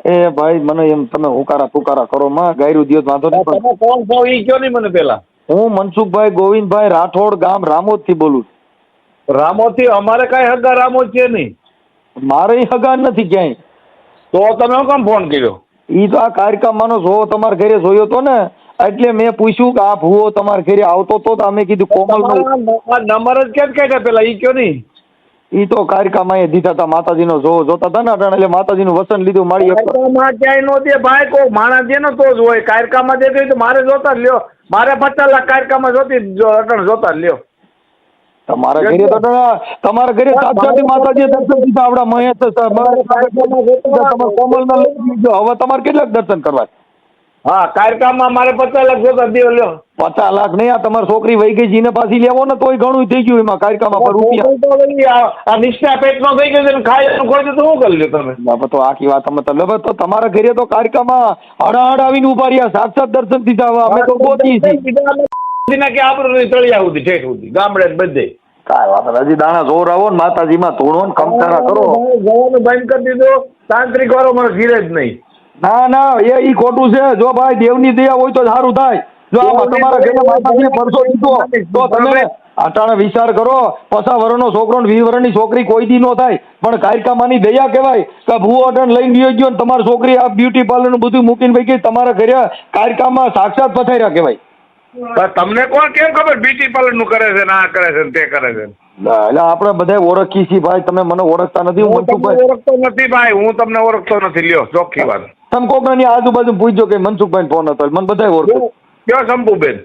એ ભાઈ મને એમ તમે હુકારા તુકારા કરો માં ગાયરું દિવસ વાંધો નહીં. તમે કોણ છો ઈ કયો નહીં મને પેલા. હું મનસુખભાઈ ગોવિંદભાઈ રાઠોડ, ગામ રામોદ થી બોલું. રામોદ થી? અમારે કઈ હગા રામોદ છે નહીં. મારે હગા નથી ક્યાંય. તો તમે શું કામ ફોન કર્યો? ઈ તો આ કાર્યક્રમમાં જો તમારા ઘરે જોયો તો ને એટલે મેં પૂછ્યું કે આ ભૂવો તમારા ઘરે આવતો તો અમે કીધું કોમલ નંબર જ કેમ કાઢ્યા પેલા ઈ કયો નહીં. ઈ તો કાર્યક્રમમાં એ દીધા હતા માતાજીનો જોતા હતા ને એટલે માતાજીનું વચન લીધું. મારી ક્યાંય નો દે ભાઈ, કોઈ માણસ દે ને તો જ હોય. કાર્યક્રમમાં દે તો મારે જોતા જ લ્યો. મારે 50 લાખ કાર્યક્રમમાં જોતા જ લ્યો. તમારા ઘરે તો તમારા ઘરે સાક્ષાત માતાજી દર્શન દીધા. આપડા મહેશ કોમલ ના લઈ દીધો. હવે તમારે કેટલાક દર્શન કરવા? હા કાર્યક્રમમાં મારે 50 લાખ જોતા દેવ લ્યો. 50 લાખ નહીં, આ તમારી છોકરી વહી ગઈ જીને પાછી લેવો ને તોય ઘણું થઈ ગયું એમાં કાર્યક્રમમાં રૂપિયા. નિષ્ઠા પેટ નો થઈ ગયો ખાઈ ખોઈ તો શું કરી લ્યો તમે? બાબા તો આખી વાત અમે તો તમારા ઘરે તો કાર્યક્રમમાં હડાહડ આવીને ઉભા રહ્યા, સાક્ષાત દર્શન દીધા. અમે તો ગોતી કે આપણે તળિયા સુધી ઠેઠ સુધી ગામડે બધે કાંઈ વાત હજી દાણા જોર આવો ને માતાજીમાં ધૂણો ને કમકારા કરો. જવાનું બંધ કરી દીધું. તાંત્રિક વાળો મને ઘીરે જ નહીં. ના એ ખોટું છે. જો ભાઈ દેવની દયા હોય તો સારું થાય. જો આમાં તમારા ઘરે માતાજીને પરસો દીધો તો તમે અટાણે વિચાર કરો, 50 વર્ષનો છોકરો ને 20 વર્ષની છોકરી કોઈ દી નો થાય, પણ કાયકામાંની દયા કહેવાય કે ભૂવો અટાણ લઈને ગયો ગયો ને તમારી છોકરી આ બ્યુટી પાર્લર નું બધું મૂકીને ભાઈ કે તમારા ઘરે કાયકામાં સાક્ષાત પથાર્યા કહેવાય. પણ તમને કોણ કેમ ખબર બ્યુટી પાર્લર નું કરે છે ને આ કરે છે ને તે કરે છે? એટલે આપણે બધા ઓળખી છીએ ભાઈ, તમે મને ઓળખતા નથી. હું તમને ઓળખતો નથી ભાઈ, હું તમને ઓળખતો નથી. લ્યો ચોખ્ખી વાત. તમે કોક ની આજુબાજુ પૂછજો કે મનસુખભાઈ ફોન હતો, મને બધા ઓળખે. કયો શંભુબેન?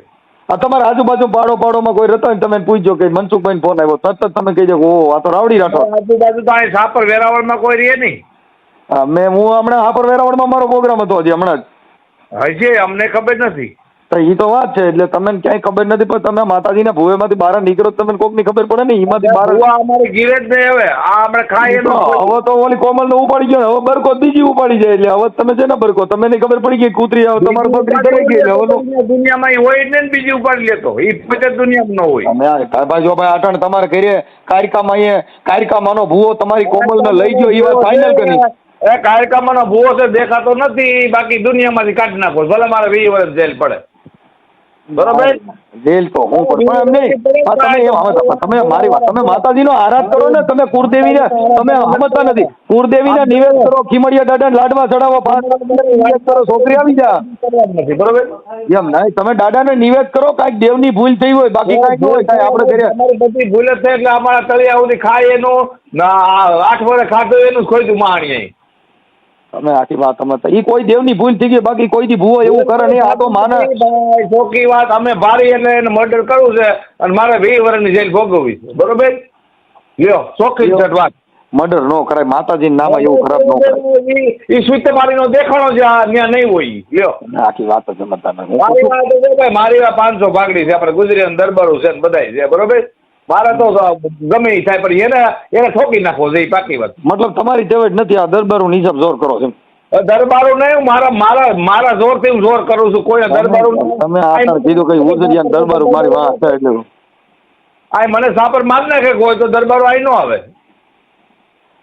આ તમારા આજુબાજુ પાડોમાં કોઈ રહેતા હોય તમે પૂછજો કે મનસુખભાઈ ફોન આવ્યો, તરત જ તમે કહેજો ઓ આ તો રાવડી રાઠોડ. આજુબાજુ તો અહીં સાપર વેરાવળમાં કોઈ રહે નહીં. હું હમણાં હાપર વેરાવળમાં મારો પ્રોગ્રામ હતો હજી હમણાં જ. હજી અમને ખબર નથી. તો એ તો વાત છે, એટલે તમને ક્યાંય ખબર નથી, પણ તમે માતાજીના ભુવેમાંથી બહાર નીકળો તમને કોકની ખબર પડે ને એમાંથી બહાર. અમારી ગિરેજ ને હવે આ આપણે ખાઈએ હવે તો ઓલી કોમલ ને ઉપાડી ગયો, હવે બરકો બીજી ઉપાડી જાય, એટલે હવે તમે છે ને બરકો તમને નહીં ખબર પડી ગઈ કૂતરી આવે તમારી બકરી ચડાઈ ગઈ. હવે દુનિયામાં હોય ને બીજી ઉપાડી લેતો એ પછી દુનિયામાં ન હોય. અમે ભાઈ જો ભાઈ અટાણ તમારે ઘરે કારિકામાં કારિકામાંનો ભૂવો તમારી કોમલ ને લઈ ગયો એ વાત ફાઇનલ કરી. એ કાયકામાંનો ભૂવો છે દેખાતો નથી, બાકી દુનિયામાંથી કાઢી નાખો ભલે મારે 20 વર્ષ જેલ પડે. બરોબર? જેલ તો હું પણ એમ નહીં, તમે મારી વાત, તમે માતાજીનો આરાધ કરો ને, તમે કુળદેવીને તમે સમજતા નથી. કુળદેવીને નિવેદ કરો, ખીમડિયા દાદાને લાડવા ચડાવો, 5 નિવેદ કરો, છોકરી આવી જા. બરોબર? એમ નહીં, તમે દાદાને નિવેદ કરો, કાંઈક દેવની ભૂલ થઈ હોય, બાકી કાંઈક હોય કાંઈ આપણે ઘરે અમારી બધી ભૂલ જ છે, એટલે અમારા તળિયા સુધી ખાય એનું 8 વર્ષ ખાધું એનું ખોઈતું માણી. તમે આખી વાત સમજતા, એ કોઈ દેવની ભૂલ થઈ ગઈ, બાકી કોઈ દી ભૂવો એવું કરે નહીં. આ તો માને ચોખ્ખી વાત, અમે ભારી એટલે એને મર્ડર કરવું છે અને મારે 20 વર્ષની જેલ ભોગવવી છે. બરોબર? લ્યો ચોખ્ખી વાત. મર્ડર નો કરાય, માતાજીના નામ એવું ખરાબ નો કરાય. એ સુતમારીનો દેખાણો છે, ત્યાં નહીં હોય. લ્યો આખી વાત જ સમજતા નથી. મારી વાત છે ભાઈ, મારી વાત 500 ભાગડી છે, આપણે ગુજરાત દરબારો છે ને બધાય છે. બરોબર? મારે તો ગમે એ થાય, પણ એને ઠોકી નાખવો છે. એ પાકી વાત. મતલબ તમારી ટેવ નથી આ દરબારું હિસાબ જોર કરો છો? દરબારો નહીં, મારા જોરથી હું જોર કરું છું. કોઈ દરબારો તમે આ કીધું કઈ ઉજરિયા દરબારું મારી વાત છે એટલે આ મને સાપર માર નાખે કોઈ તો દરબારો અહીં ન આવે.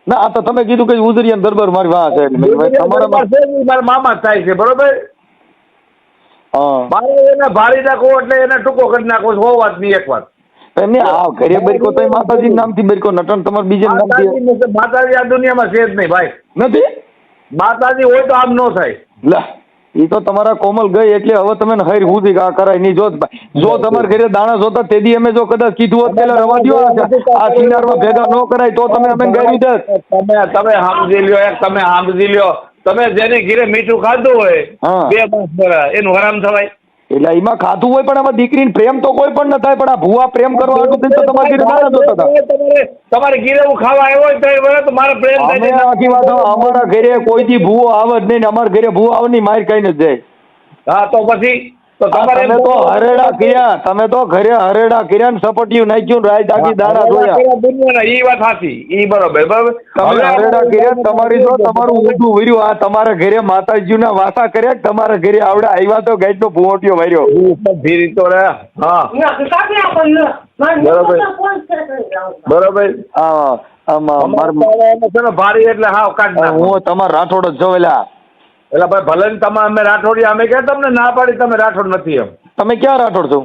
ના આ તો તમે કીધું કે ઉજરિયા દરબાર મારી વાત છે એટલે તમારા મારા મામા જ થાય છે. બરોબર? મારે એને ભારી નાખો એટલે એને ટૂંકો કરી નાખો. 100 વાત ની એક વાત એમને આ ઘરે બરકો તો માતાજી નામથી બરકો નટન તમારે બીજા નામથી. માતાજી આ દુનિયામાં છે જ નહીં ભાઈ. નથી માતાજી હોય તો આમ ન થાય. લા એ તો તમારા કોમલ ગઈ એટલે હવે તમે હૈર હુદી આ કરાય નહીં. જો તમારા ઘરે દાણા જોતા તેદી અમે જો કદાચ કીધું હોત પેલા રવા દો આ સિનારમાં ભેગા ન કરાય તો તમે અમે ગાડી દે. તમે સમજી લ્યો, એક તમે સમજી લ્યો, તમે જેને ઘરે મીઠું ખાધું હોય 2 માસ એનું હરામ થવાય. એટલે એમાં ખાધું હોય પણ આમાં દીકરીને પ્રેમ તો કોઈ પણ ન થાય, પણ આ ભૂવા પ્રેમ કરવા હાટું તો તમારી ઘરે દાણા જોતા હતા. તમારે ઘરે હું ખાવા આવ્યો હોય તો મારે પ્રેમ થાય. આખી વાત અમારા ઘરે કોઈ દી ભૂવો આવે જ નહીં ને અમારા ઘરે ભૂવો આવે નહીં માર કઈ ન જાય. હા તો પછી તો તમે તો હરેડા કર્યા, તમે તો ઘરે હરેડા કર્યા ને સપટિયું નાખ્યું રાય દાખી દાણા જોયા. એ વાત સાચી, એ બરોબર. બરોબર તમે હરેડા કર્યા, તમારી જો તમારું ઊંધું વર્યું. આ તમારા ઘરે માતાજીના વાસા કર્યા, તમારા ઘરે આવડે આવ્યા તો ગાઈડ નો ભૂવટિયો વર્યો. ધીરી તો રે. હા બરોબર. હા ભારી એટલે હા કાઢ હું તમારા રાઠોડ જ જોવેલા. એટલે ભાઈ ભલે ને તમે અમે રાઠોડિયા, અમે ક્યાં તમને ના પાડી તમે રાઠોડ નથી? એમ તમે ક્યાં રાઠોડ છો?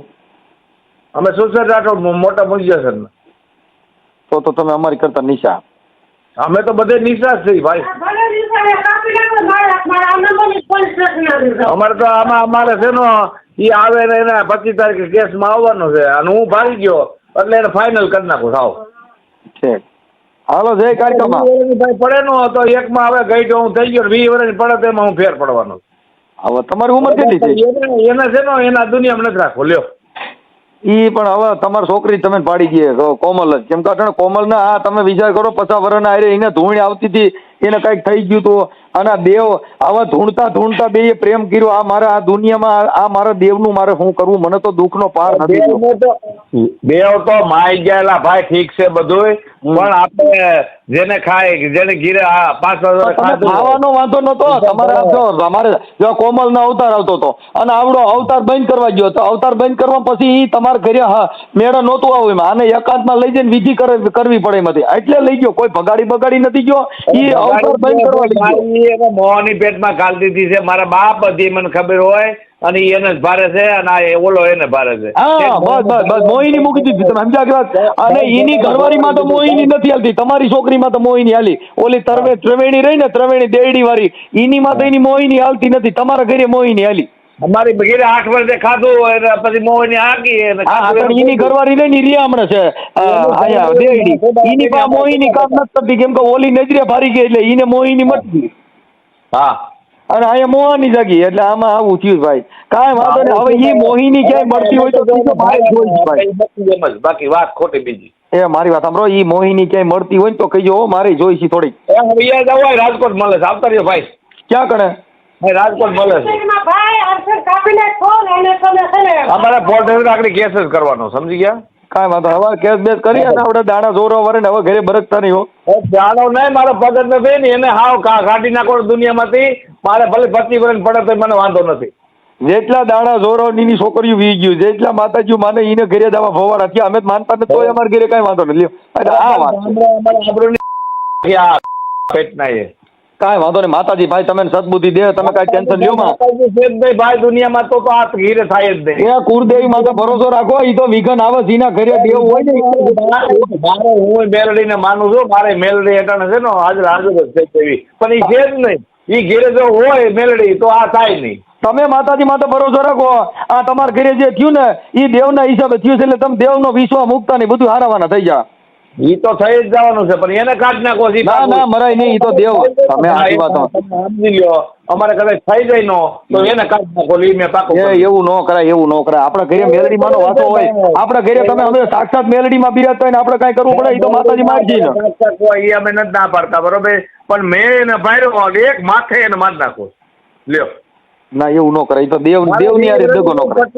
અમે સુસર રાઠોડ મોટા મુંજિયા સર. તો તમે અમારી કરતા નિશા. અમે તો બધે નિશા જ છીએ ભાઈ. અમારે તો આમાં અમારે છે ને એ આવે ને એને 25 તારીખે કેસમાં આવવાનો છે અને હું ભાગી ગયો એટલે એને ફાઇનલ કરી નાખું. થાવ છે હાલો જય કારિકામાં. ભાઈ પડે નો તો એકમાં હવે ગઈ તો હું થઈ ગયો 20 વર્ષ પડે તો એમાં હું ફેર પડવાનો. હવે તમારી ઉંમર કેટલી છે? એને છે ને એના દુનિયામાં નથી રાખો. લ્યો ઈ પણ હવે તમારી છોકરી તમે પાડી ગઈ કોમલ જ. કેમ કે કોમલ ને હા તમે વિચાર કરો 50 વર્ષના આરે એને ધૂણ આવતી હતી, એને કઈક થઈ ગયું હતું અને આ દેવ આવા ધૂણતા બે પ્રેમ કર્યો. આ મારા આ દુનિયામાં આ મારા દેવનું મારે શું કરવું? મને તો દુઃખનો પાર નથી. દેવ તો માઈ ગયેલા ભાઈ, ઠીક છે બધું, પણ આપણે જેને ખાય જેને ઘીરે 5 વર્ષ ખાવાનો વાંધો નતો. તમારે અમારે જો કોમલ નો અવતાર આવતો હતો અને આવડો અવતાર બંધ કરવા ગયો તો અવતાર બંધ કરવા પછી ઈ તમારા ઘરે મેળા નહોતું આવું. આને એકાંતમાં લઈ જઈને વિધિ કરવી પડે એમાંથી એટલે લઈ ગયો. કોઈ બગાડી નથી ગયો. ઈ અવતાર બંધ કરવા લઈ ગયો. મોહની પેટમાં ગાલ દીધી છે મારા બાપ, બધી મને ખબર હોય. અને ઈ એને જ ભારે છે અને આ એ ઓલો એને ભારે છે. હા બસ મોહિની મૂકી દીધી તમે સમજ્યા કે વાત? અને એની ઘરવાળીમાં તો મોહિની નથી હાલતી, તમારી છોકરીમાં તો મોહિની હાલી. ઓલી ત્રવેણી રહી ને ત્રવેણી દેડી વાળી, એનીમાં તો એની મોહિની હાલતી નથી, તમારા ઘરે મોહિની હાલી. અમારી ઘરે 8 વર્ષે ખાધું એટલે પછી મોહિની હાકી અને હા પણ એની ઘરવાળી રહી ને રિયા હમણાં છે આયા દેડી, એની પા મોહિની કામ નથી કરતી કેમ કે ઓલી નજરે ભારી ગઈ એટલે એને મોહિની મટી. હા અને અહીંયા મોહાની જાગી એટલે આમાં આવું થયું ભાઈ. કાંઈ વાંધો નહીં, હવે એ મોહિની ક્યાંય મળતી હોય તો બીજો ભાઈ જોઈશ ભાઈ. બાકી વાત ખોટી બીજી. એ મારી વાત સાંભળો, એ મોહિની ક્યાંય મળતી હોય ને તો કહીજો હો, મારે જોઈશી થોડીક. અહીંયા જવું હોય રાજકોટ મળે છે, આવતા રહ્યો ભાઈ. ક્યાં કણે? ભાઈ રાજકોટ મળે છે. ભાઈ અરસર કાપીને ફોન અને તમે છે ને અમારે પોર્ટ આગળ કેસ જ કરવાનો, સમજી ગયા? કાંઈ વાંધો, હવે કેસ બેસ કરી અને આપણે દાણા જોરો વરે ને હવે ઘરે બરકતા નહીં હો. જાણો નહીં, મારો પગત નથી ને એને હાવ કાઢી નાખો દુનિયામાંથી. મારે ભલે 25 વર્ષ પડે તો મને વાંધો નથી. જેટલા દાણા જોરો ની છોકરીઓ વી ગયું, જેટલા માતાજીઓ માને એને ઘરે જવા ભવાડા થયા, અમે માનતા નથી તોય અમારે ઘરે કાંઈ વાંધો નથી. લ્યો આ વાત પેટના એ કાંઈ વાંધો નહીં માતાજી ભાઈ, તમે સદબુદ્ધિ દે, તમે કાંઈ ટેન્શન લ્યો માં. ભાઈ દુનિયામાં તો આ ઘીરે થાય જ નહીં. એ કુળદેવી માતા ભરોસો રાખો, એ તો વિઘન આવે સીના ઘરે દેવ હોય ને. મારે હું મેલડીને માનું છું, મારે મેલડી હેઠળ છે ને હાજર હાજર જ થઈ જેવી, પણ એ છે જ નહીં. એ ઘેરે જો હોય મેલડી તો આ થાય નહીં. તમે માતાજી માતા ભરોસો રાખો, આ તમારા ઘરે જે થયું ને એ દેવના હિસાબે થયું છે, એટલે તમે દેવનો વિશ્વાસ મૂકતા નહીં, બધું હારાવાના થઈ જાય. ઈ તો થઈ જ જવાનું છે, પણ એને કાઢ નાખો. ના મરાય નહીં, ઈ તો દેવ. તમે આખી વાત સમજી લ્યો, અમારે કદાચ થઈ જાય નો તો એને કાઢ નાખો. મેં પાકો એવું ન કરાય, એવું ન કરાય. આપણા ઘરે મેલડી માનો વાતો હોય, આપણા ઘરે તમે હવે સાક્ષાત મેલડીમાં બિરાજતા હોય ને આપણે કાંઈ કરવું પડે, એ તો માતાજી મારજી ને. એ અમે નથી ના પાડતા બરોબર, પણ મેં એને ભાર્યો એક માથે એને માર નાખો. લ્યો ના એવું ન કરાય, તો દેવની આ રીતે દગો ન કરાય.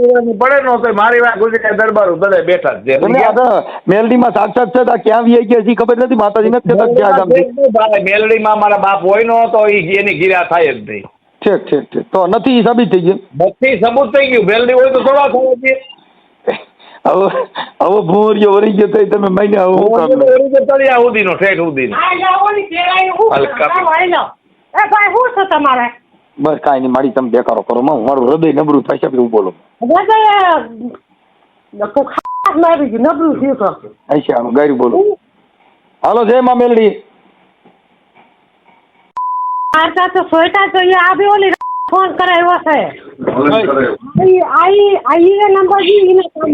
પડે નો તો મારી વાત ગુજરાત દરબાર બધા બેઠા જ છે. મેલડીમાં સાક્ષાત છે, ક્યાં વી ગયા છે ખબર નથી, માતાજી નથી કહેતા ક્યાં ગામથી. મેલડીમાં મારા બાપ હોય નો તો એની ગીરા થાય જ નહીં. ઠીક તો નથી સાબિત થઈ ગયું. નથી સબૂત થઈ ગયું. મેલડી હોય તો થોડા થવા દે. હવે ભૂરિયો વળી ગયો તો તમે મહિને હવે હું કામ તળિયા સુધીનો ઠેઠ સુધીનો. ભાઈ શું છે તમારે? બસ કાંઈ નહીં, મારી તમે બેકારો કરો, મારું હૃદય નબળું થાય છે એવું બોલો. મારી ગયું નબળું થયું તો આનું ગાયરું બોલો. હાલો જય માં મેલડી. મારતા તો સોયટા તો એ આવી ઓલી ફોન કરાવ્યો છે. આઈ નંબર જી એને કામ